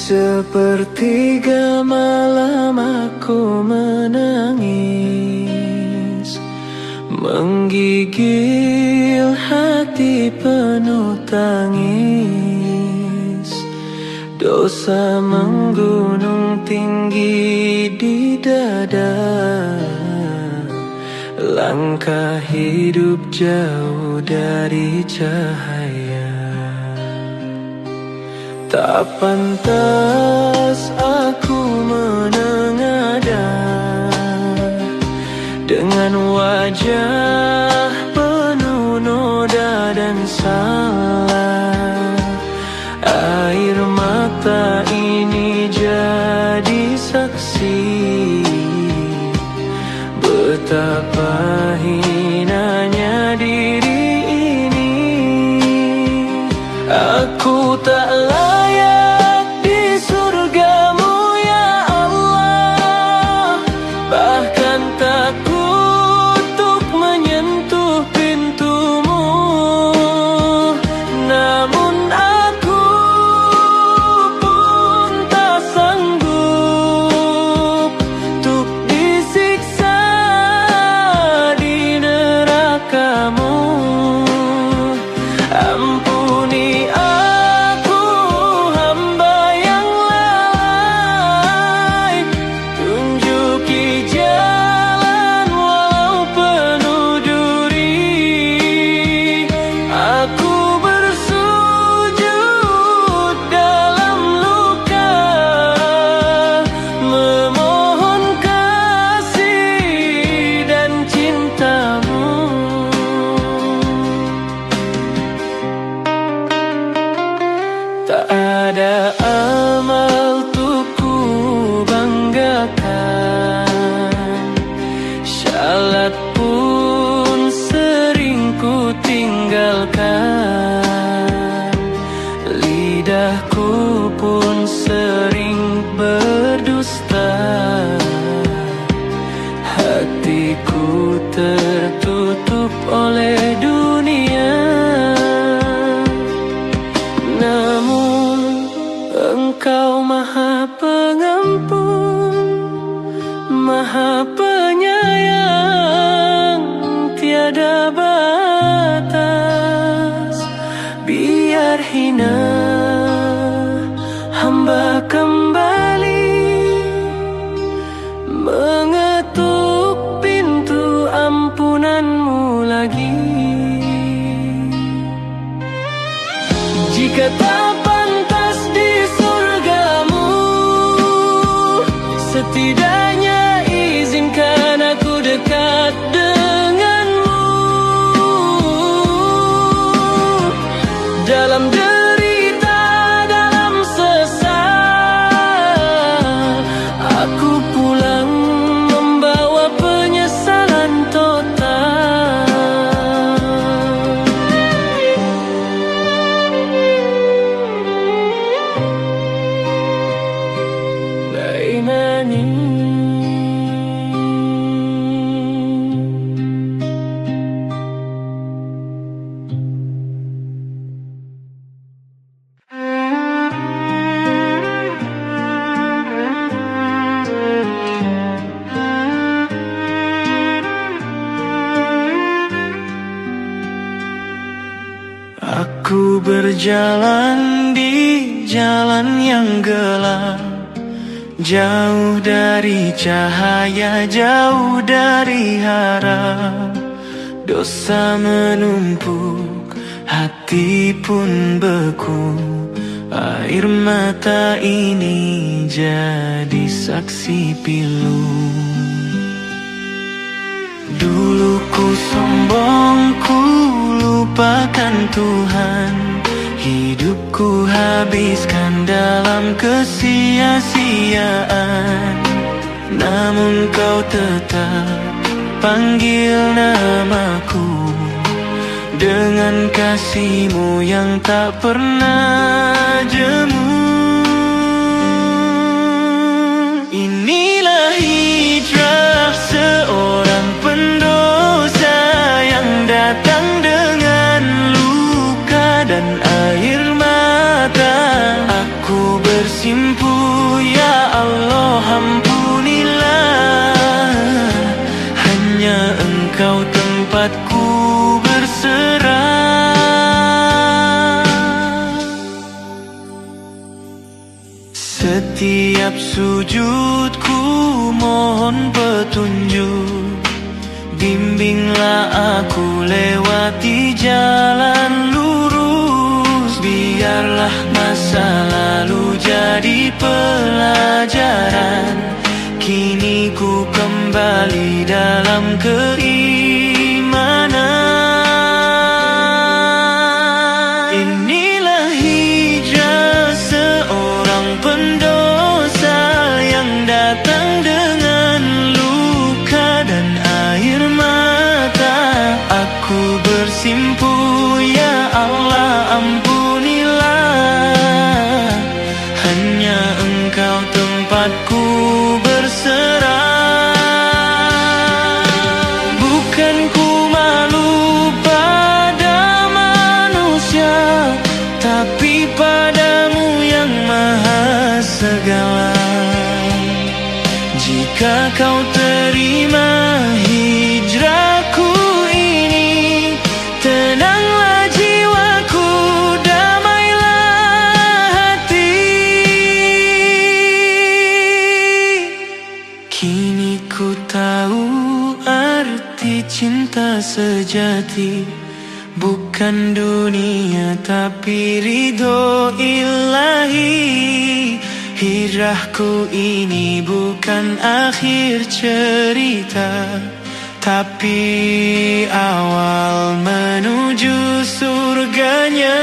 Sepertiga malam aku menangis, menggigil hati penuh tangis. Dosa menggunung tinggi di dada, langkah hidup jauh dari cahaya. Tak pantas aku menengadah dengan wajah penuh noda dan salah. Air mata ini jadi saksi betapa hinanya diri ini. Aku tak layak di surgamu ya Allah, bahkan takut untuk menyentuh pintumu. Namun aku pun tak sanggup untuk disiksa di nerakamu. Ampuni aku, hamba yang lalai, tunjuki jalan walau penuh duri. Aku bersujud dalam luka, memohon kasih dan cintamu. Tak ada amal untuk ku banggakan, syalat pun sering ku tinggalkan, lidahku pun sering berdusta, hatiku tertutup oleh dunia. Namun Engkau Maha Pengampun, Maha Penyayang, tiada batas. Biar hina hamba kembali mengetuk pintu ampunanmu lagi. Jika tak pantas di surgamu, setidaknya izinkan aku dekat denganmu. Dalam derita, dalam sesal, aku pulang membawa penyesalan total. Aku berjalan di jalan yang gelap, jauh dari cahaya, jauh dari harap. Dosa menumpuk, hati pun beku, air mata ini jadi saksi pilu. Dulu ku sombong, ku lupakan Tuhan, hidupku habiskan dalam kesia-siaan. Namun kau tetap panggil namaku dengan kasih-Mu yang tak pernah jemu. Inilah hijrah seorang pendosa yang datang dengan luka dan air mata. Aku bersimpuh sujudku mohon petunjuk, bimbinglah aku lewati jalan lurus. Biarlah masa lalu jadi pelajaran, kini ku kembali dalam keimanan. Inilah hijrah seorang pendosa yang datang dengan luka dan air mata. Aku bersimpu, ya Allah ampunilah, hanya Engkau tempatku berserah. Bukan ku malu pada manusia, tapi padamu yang maha segala. Jika kau terima hijrahku ini, tenanglah jiwaku, damailah hati. Kini ku tahu arti cinta sejati, bukan dunia tapi ridho ilahi. Hijrahku ini bukan akhir cerita, tapi awal menuju surganya.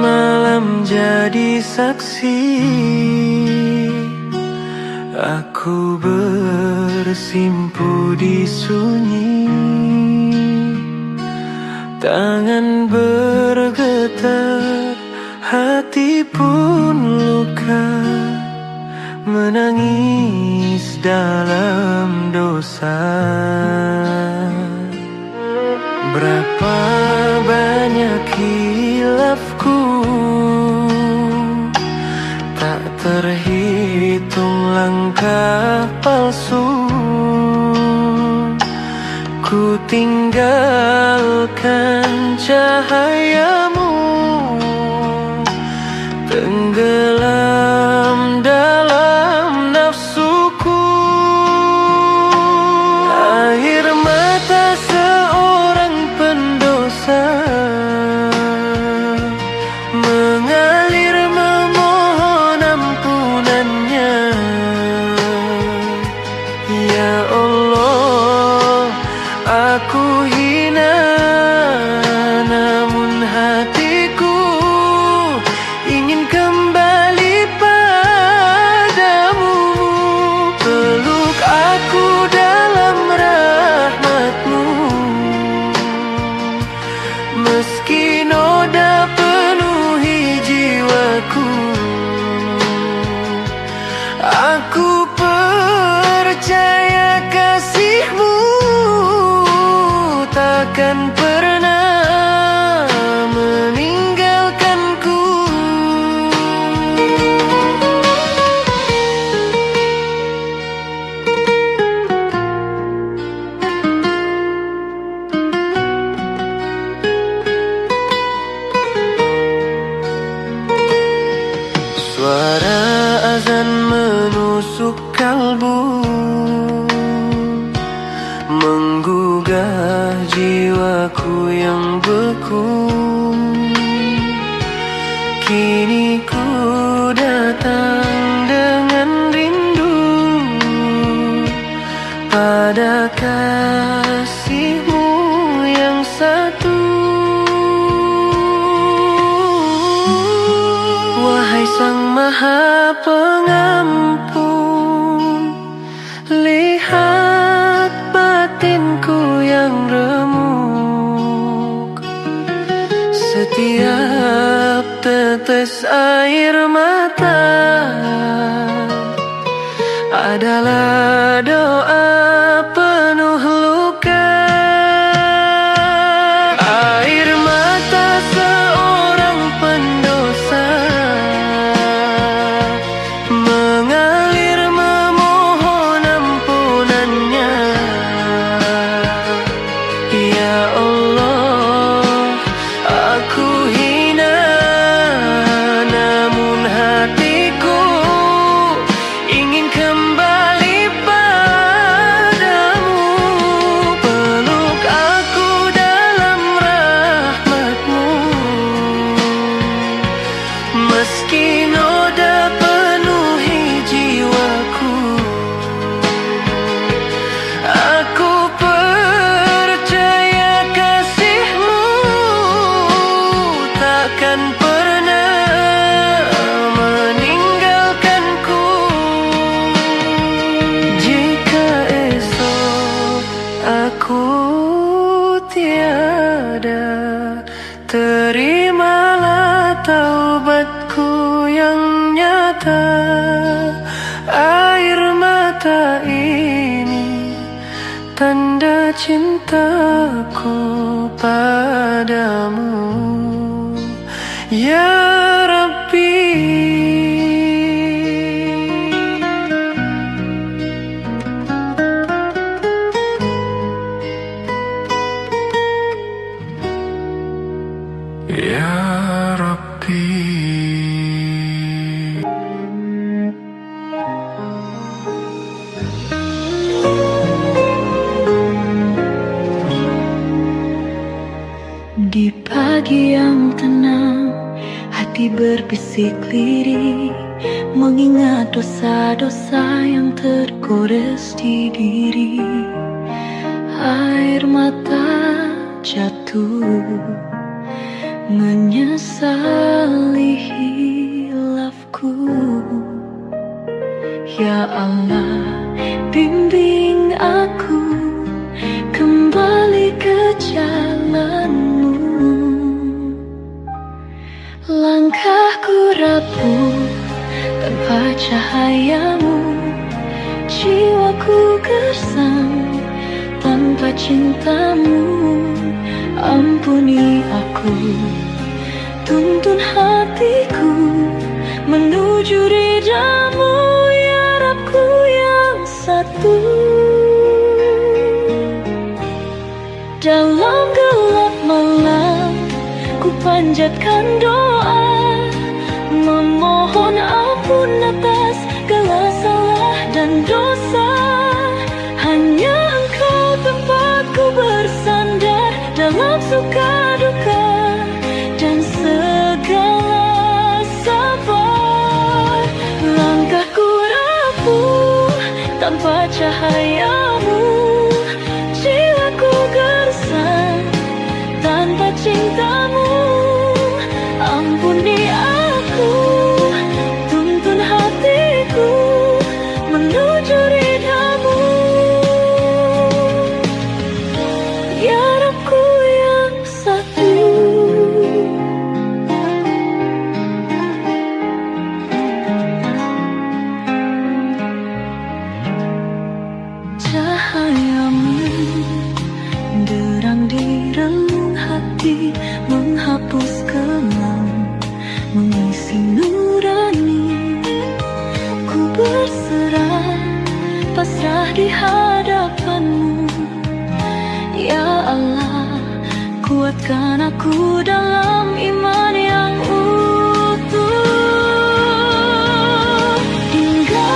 Malam jadi saksi, aku bersimpu di sunyi. Tangan bergetar, hati pun luka, menangis dalam dosa. Berapa banyak hilafku, tak terhitung langkah palsu. Ku tinggalkan cahayamu, tenggelam dalam nafsuku. Air mata seorang pendosa mengalir memohon ampunannya. Ya Allah, aku hina, namun hatiku ingin kembali padamu. Peluk aku dalam rahmat-Mu, meski noda penuhi jiwaku. Aku percaya kasih-Mu takkan pernah meninggalkanku. menusuk kalbu, menggugah jiwaku yang beku. Kini ku datang dengan rindu pada kasih-Mu yang satu. Wahai Sang Maha Pengampun, lihat batinku yang remuk. Setiap tetes air mata adalah doa penuh luka. Air mata seorang pendosa mengalir memohon ampunannya. Ya Allah, aku hina, namun hatiku ingin kembali padamu. Peluk aku dalam rahmat-Mu, meski noda penuhi jiwaku. Aku percaya kasih-Mu takkan pernah meninggalkanku. Jika esok aku tiada, terimalah taubatku yang nyata. Air mata ini tanda cintaku padamu, ya Rabbi. Ya Rabbi. Di pagi yang tenang, hati berbisik lirih, mengingat dosa-dosa yang tergores di diri. Air mata jatuh, menyesali hilafku. Ya Allah, bimbing aku kembali ke jalan-Mu. Langkahku rapuh tanpa cahaya-Mu, jiwaku gersang tanpa cinta-Mu. Ampuni aku, tuntun hatiku menuju ridha-Mu, ya Rabbku yang satu. Dalam gelap malam ku panjatkan doa, memohon ampun atas segala salah dan dosa. Hanya Engkau tempatku bersandar dalam suka duka dan segala sabar. Langkahku rapuh tanpa cahaya-Mu, jiwaku gersang tanpa cinta-Mu. Ampuni aku, tuntun hatiku menuju ridha-Mu, ya Rabbku yang satu. Cahaya-Mu derang di relung hati, menghapus kelam, mengisi nurani. Ku berserah, pasrah di hadapan-Mu, ya Allah. Kuatkan aku dalam iman yang utuh hingga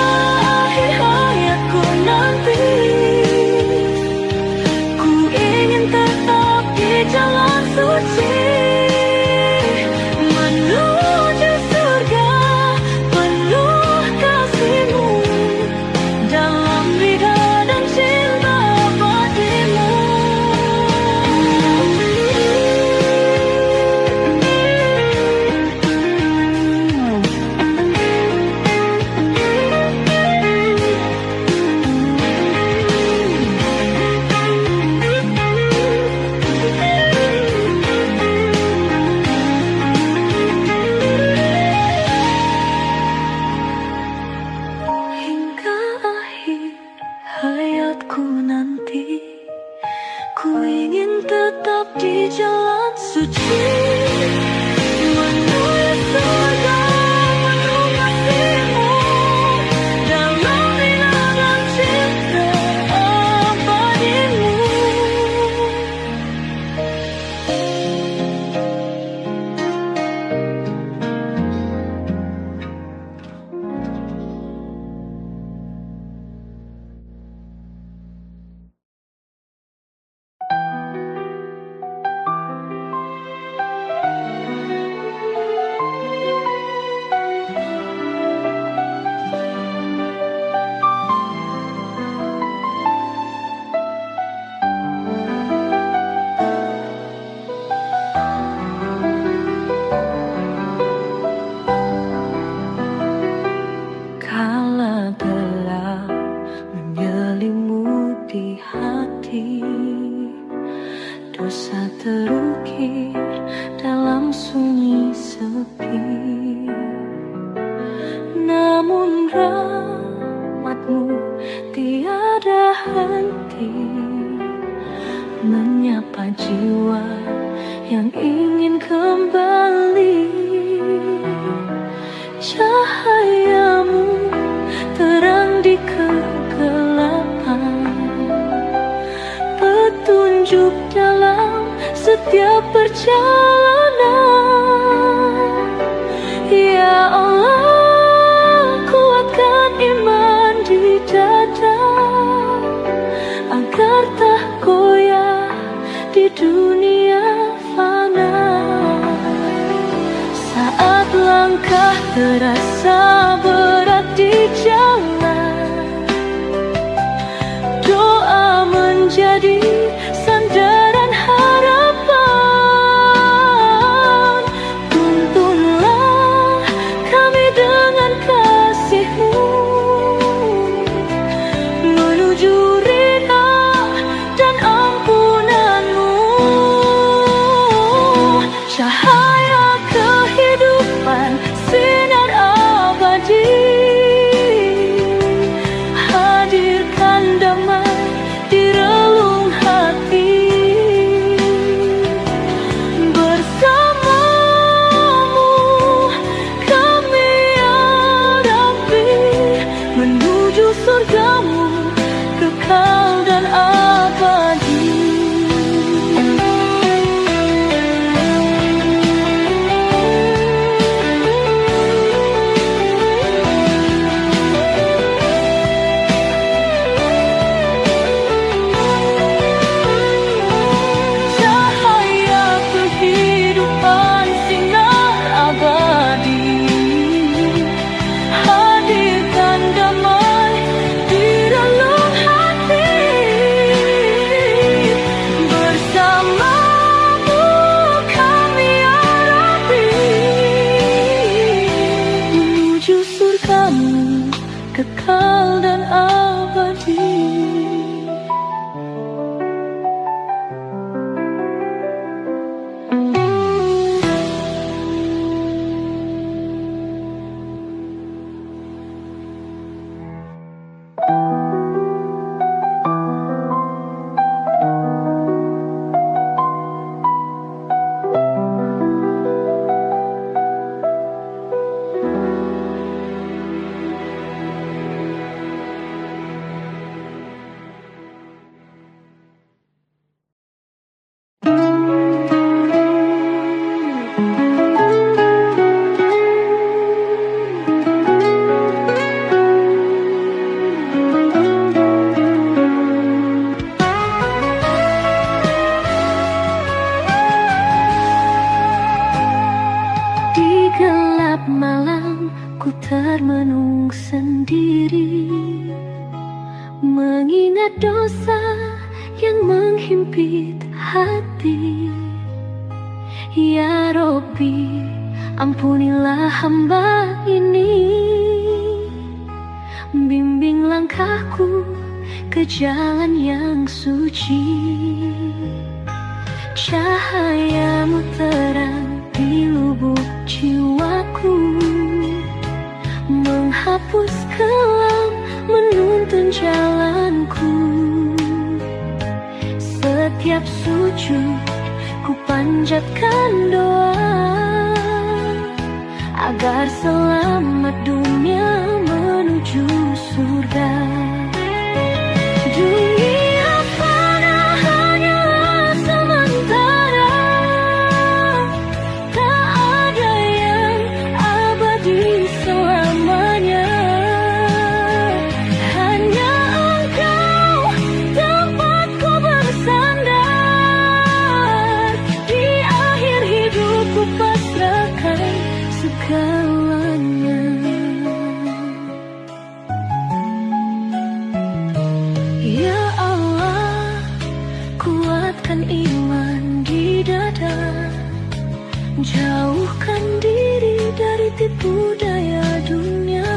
gelap menyelimuti hati. Dosa terukir dalam sunyi sepi. Namun rahmat-Mu tiada henti menyapa jiwa yang ingin kembali. Cahaya-Mu terang di kegelapan, petunjuk dalam setiap perjalanan. Ya Allah, kuatkan iman di dada agar tak goyah di dunia fana. Saat langkah terasa berat di jalan, doa menjadi sandaran harapan. Tuntunlah kami dengan kasih-Mu menuju ridha dan ampunan-Mu. Cahaya kehidupan, sinar abadi, hadirkan damai di relung hati. Bersama-Mu kami ya Rabbi, menuju surga-Mu kekal dan abadi. Cahaya kehidupan, sinar abadi, hadirkan damai di relung hati. Bersama-Mu kami ya Rabbi, menuju surga-Mu kekal dan abadi. Di gelap malam ku termenung sendiri, mengingat dosa yang menghimpit hati. Ya Rabbi, ampunilah hamba ini, bimbing langkahku ke jalan yang suci. Cahaya-Mu terang di lubuk jiwaku, menghapus kelam, menuntun jalanku. Setiap sujud ku panjatkan doa, agar selamat dunia menuju surga. Dunia fana hanyalah sementara, tak ada yang abadi selamanya. Hanya Engkau tempatku bersandar, di akhir hidupku pasrahkan segalanya. Ya Allah, kuatkan iman di dada, jauhkan diri dari tipu daya dunia.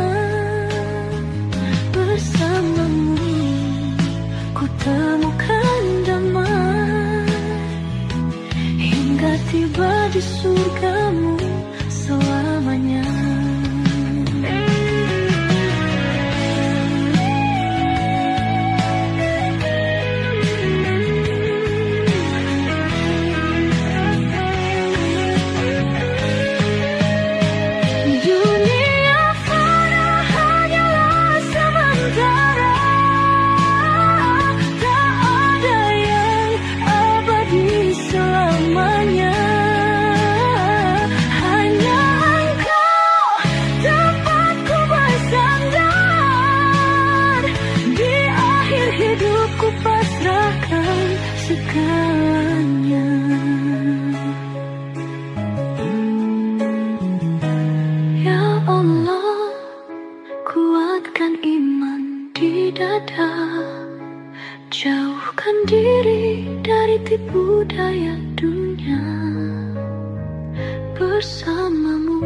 dada. Jauhkan diri dari tipu daya dunia. Bersamamu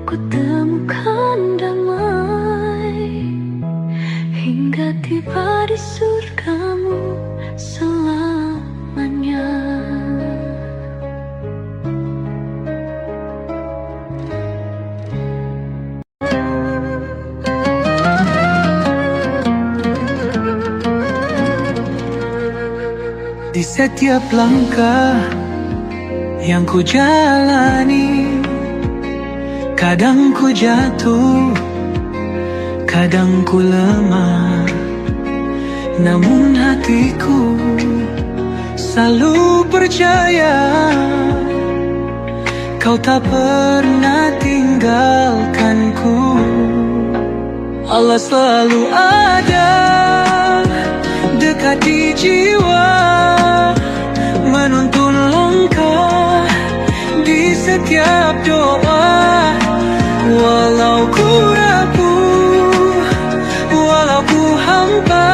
ku temukan damai, hingga tiba di surgamu selamanya. Di setiap langkah yang ku jalani, kadang ku jatuh, kadang ku lemah, namun hatiku selalu percaya kau tak pernah tinggalkanku. Allah selalu ada dekat di jiwa, menuntun langkah di setiap doa. Walau ku rapuh, walau ku hampa,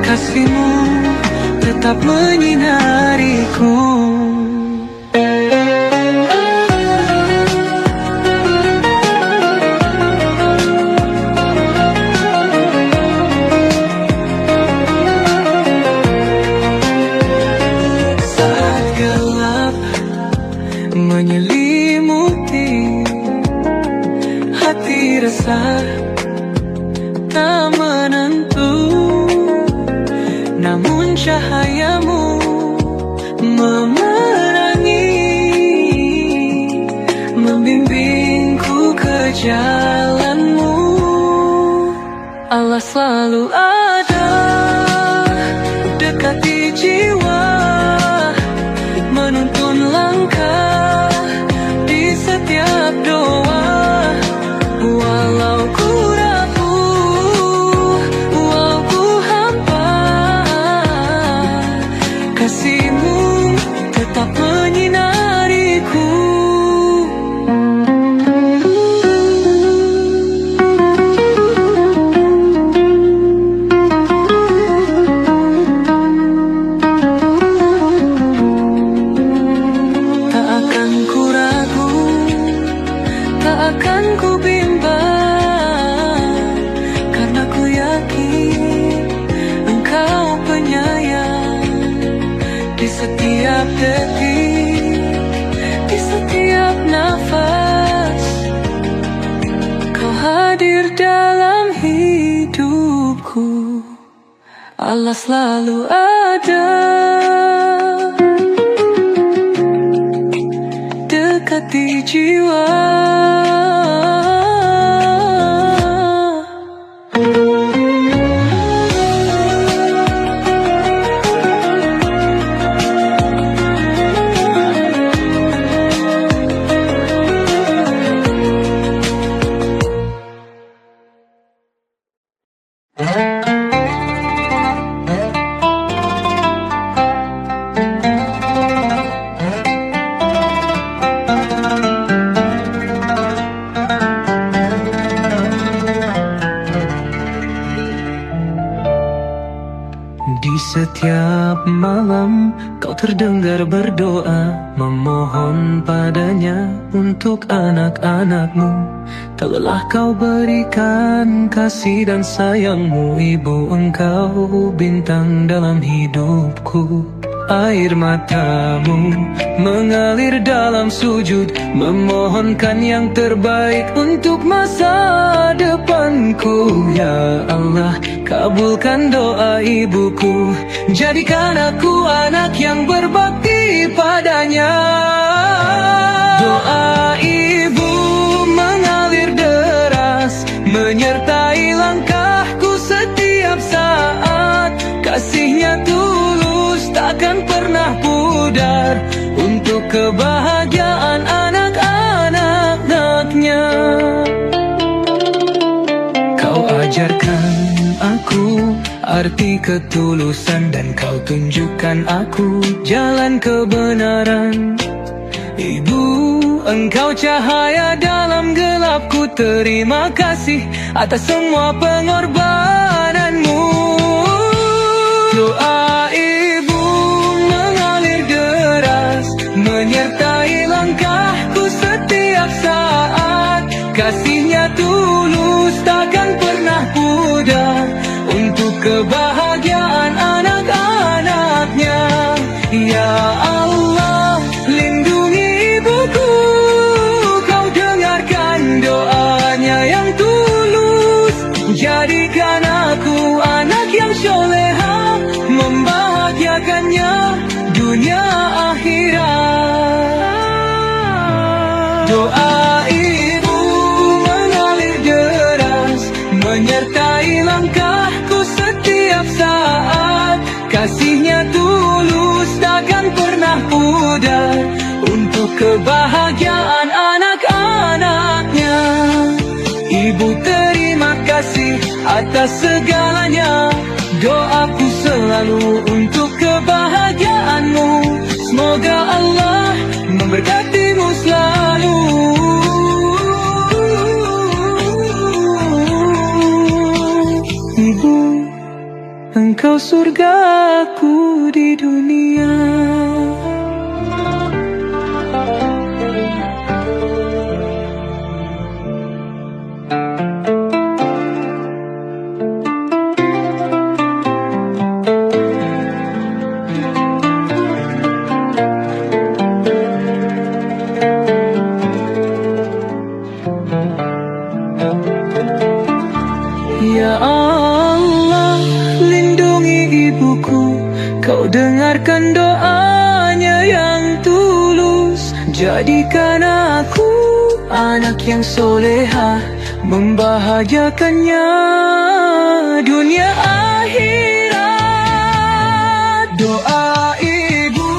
kasihmu tetap menyinariku. Menyelimuti hati, rasa tak menentu, namun cahayamu memerangi, membimbingku ke jalanmu. Allah selalu ada dekat di jiwa, menuntun langkah di setiap doa. Walau ku rapuh, walau ku hampa, kasihmu tetap menyinariku. Akan ku bimbang, karena ku yakin Engkau penyayang. Di setiap detik, di setiap nafas, Kau hadir dalam hidupku. Allah selalu ada dekat di jiwa. Di setiap malam kau terdengar berdoa, memohon padanya untuk anak-anakmu. Tak lelah kau berikan kasih dan sayangmu. Ibu, engkau bintang dalam hidupku. Air matamu mengalir dalam sujud, memohonkan yang terbaik untuk masa depanku. Ya Allah, kabulkan doa ibuku, jadikan aku anak yang berbakti padanya. Doa ibu mengalir deras, menyertai langkahku setiap saat. Kasihnya tulus, takkan pernah pudar, untuk kebahagiaan anak-anak-anaknya. Kau ajarkan aku arti ketulusan, dan kau tunjukkan aku jalan kebenaran. Ibu, Engkau cahaya dalam gelapku. Terima kasih atas semua pengorbananmu. Doa ibu mengalir deras, menyertai langkahku setiap saat. Kasihnya tulus, takkan pernah pudar, untuk kebahagiaan anak-anaknya. Ya Allah, lindungi ibuku. Kau dengarkan doanya yang tulus. Jadikan aku anak yang soleha, membahagiakannya dunia akhirat. Doa ibu mengalir deras, menyertai langkahku setiap saat. Kasihnya tulus, takkan pernah pudar, untuk kebahagiaan anak-anaknya. Ibu terima kasih atas segalanya. Doaku selalu untuk kebahagiaanmu. Semoga Allah memberkatimu selalu. Ibu, engkau surgaku di dunia. Ya Allah, lindungi ibuku. Kau dengarkan doanya yang tulus. Jadikan aku anak yang soleha, membahagiakannya dunia akhirat. Doa ibu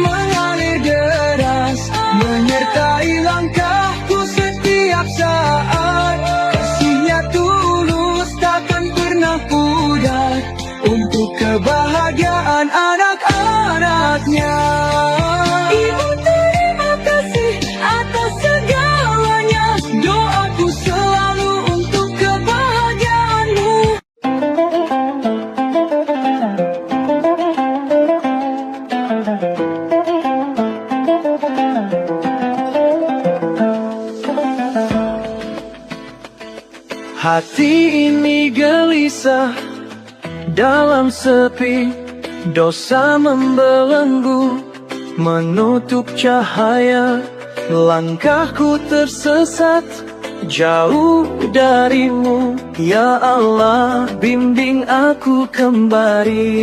mengalir deras, menyertai langkahku setiap saat. Kasihnya tulus, takkan pernah pudar, untuk kebahagiaan anak-anaknya. Ibu terima kasih atas segalanya. Doaku selalu untuk kebahagiaanmu. Hati ini gelisah dalam sepi, dosa membelenggu, menutup cahaya. Langkahku tersesat jauh darimu. Ya Allah, bimbing aku kembali.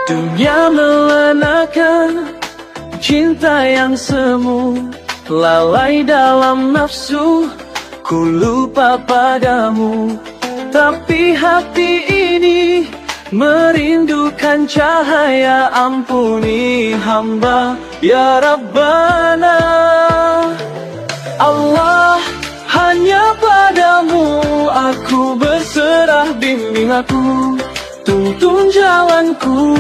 Dunia melenakan cinta yang semu, lalai dalam nafsu, ku lupa padamu. Tapi hati ini merindukan cahaya. Ampuni hamba ya Rabbana. Allah, hanya padamu aku berserah. Bimbing aku, tuntun jalanku.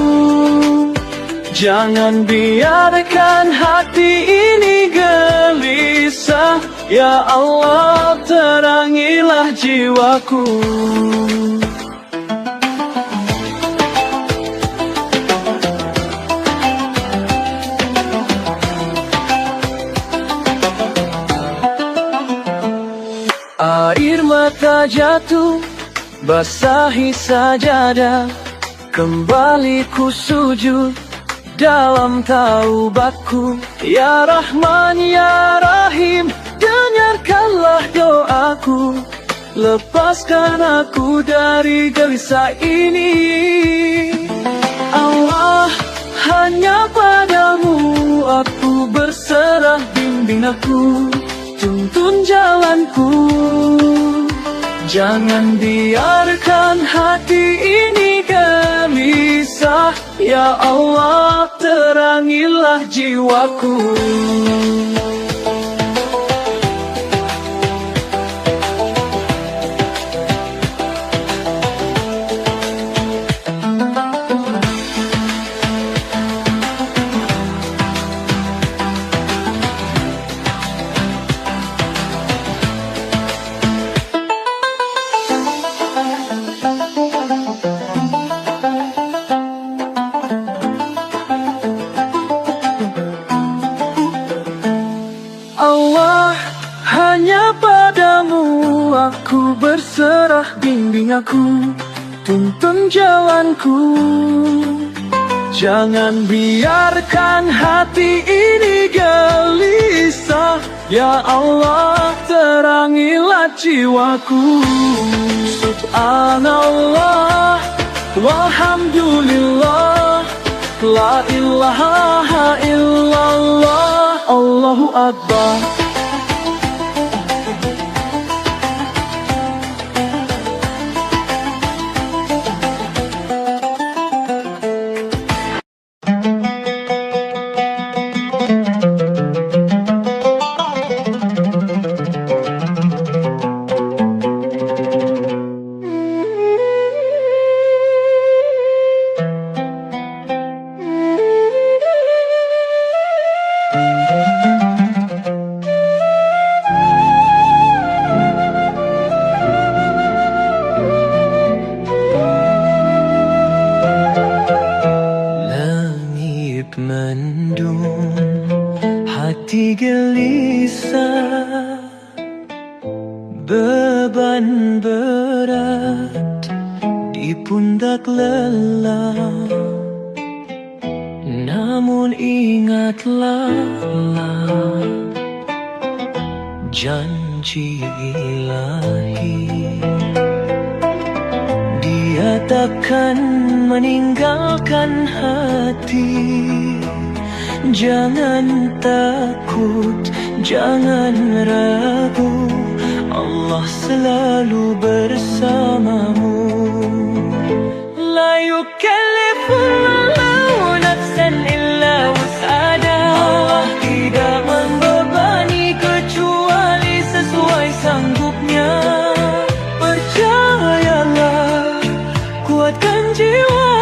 Jangan biarkan hati ini gelisah. Ya Allah, terangilah jiwaku. Air mata jatuh, basahi sajadah. Kembali ku sujud dalam taubatku. Ya Rahman ya Rahim, dengarkanlah doaku. Lepaskan aku dari gelisah ini. Allah, hanya padamu aku berserah. Bimbing aku, tuntun jalanku. Jangan biarkan hati ini gelisah. Ya Allah, terangilah jiwaku. Allah, hanya padamu aku berserah. Bimbing aku, tuntun jalanku. Jangan biarkan hati ini gelisah. Ya Allah, terangilah jiwaku. Subhanallah, walhamdulillah, la ilaha illallah, Allahu Akbar. Mendung, hati gelisah, beban berat di pundak lelah. Namun ingatlah janji ilahi, Dia takkan meninggalkan hati. Jangan takut, jangan ragu, Allah selalu bersamamu. La yukallifullahu nafsan illa wus'aha. Allah tidak membebani kecuali sesuai sanggupnya. Percayalah, kuatkan jiwa,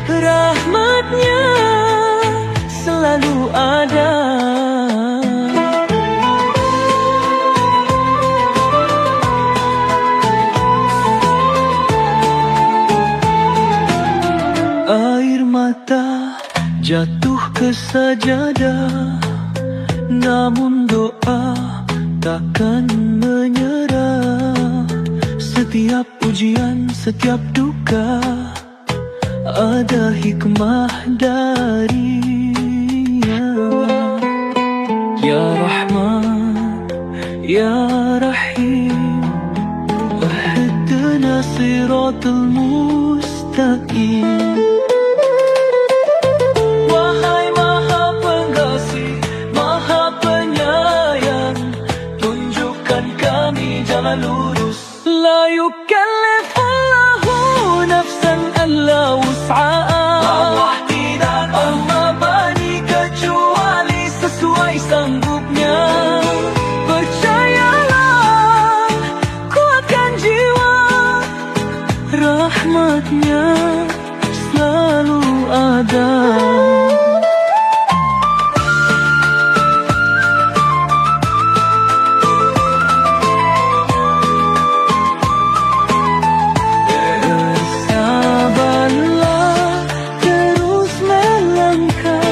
rahmatnya selalu ada. Air mata jatuh ke sajadah, namun doa takkan menyerah. Setiap ujian, setiap duka, ada hikmah darinya. Ya Rahman, Ya Rahim, ihdina siratal mustaqim. Wahai Maha Pengasih, Maha Penyayang, tunjukkan kami jalan lurus. La yukallifullahu nafsan illa wus'aha. Allah tidak membebani kecuali sesuai sanggupnya. Percayalah, kuatkan jiwa, rahmatnya selalu ada. Bersabarlah, terus melangkah,